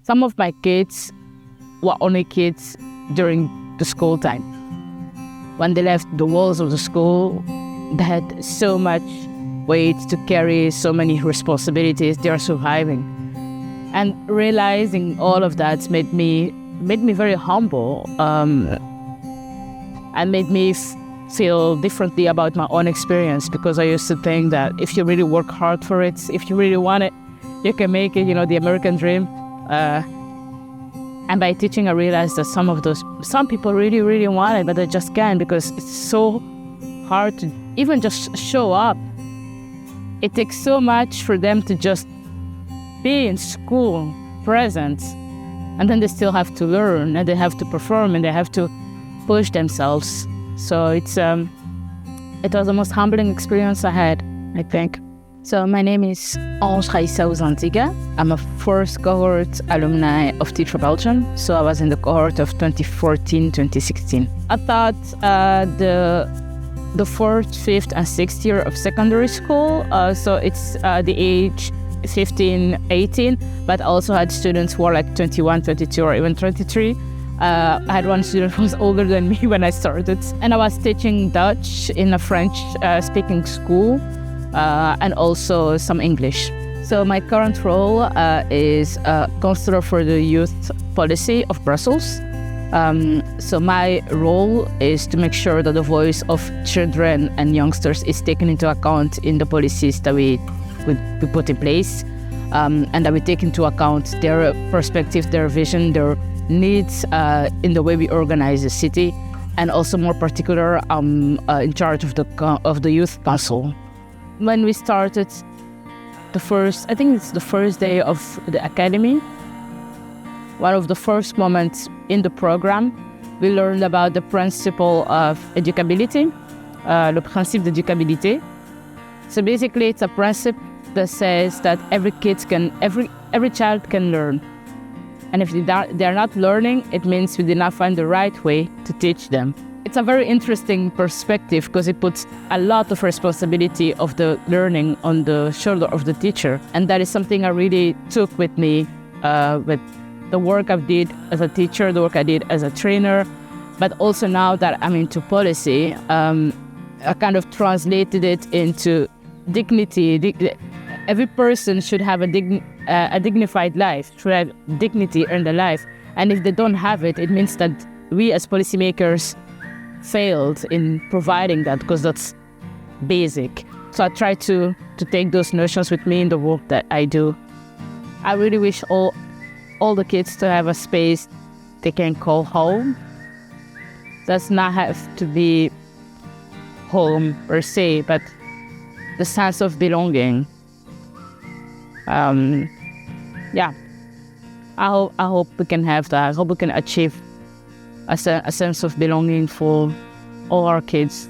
Some of my kids were only kids during the school time. When they left the walls of the school, they had so much weight to carry, so many responsibilities. They are surviving. And realizing all of that made me very humble, and made me feel differently about my own experience, because I used to think that if you really work hard for it, if you really want it, you can make it, the American dream. And by teaching, I realized that some people really, really want it, but they just can't, because it's so hard to even just show up. It takes so much for them to just be in school, present, and then they still have to learn, and they have to perform, and they have to push themselves. So it was the most humbling experience I had, I think. So my name is Ange Raïssa Uzanziga. I'm a first cohort alumni of Teach For Belgium. So I was in the cohort of 2014-2016. I thought the fourth, fifth, and sixth year of secondary school. So it's the age 15, 18, but I also had students who were like 21, 22, or even 23. I had one student who was older than me when I started. And I was teaching Dutch in a French-speaking school, and also some English. So my current role is counselor for the youth policy of Brussels. So my role is to make sure that the voice of children and youngsters is taken into account in the policies that we put in place, and that we take into account their perspective, their vision, their needs in the way we organize the city. And also, more particular, I'm in charge of the youth council. When we started I think it's the first day of the academy, one of the first moments in the program, we learned about the principle of educability, le principe d'éducabilité. So basically, it's a principle that says that every child can learn. And if they're not learning, it means we did not find the right way to teach them. It's a very interesting perspective, because it puts a lot of responsibility of the learning on the shoulder of the teacher. And that is something I really took with me, with the work I did as a teacher, the work I did as a trainer, but also now that I'm into policy, I kind of translated it into dignity. Every person should have a dignified life, should have dignity in their life. And if they don't have it, it means that we as policymakers failed in providing that, because that's basic. So I try to take those notions with me in the work that I do. I really wish all the kids to have a space they can call home. Does not have to be home per se, but the sense of belonging. I hope we can have that. I hope we can achieve a sense of belonging for all our kids.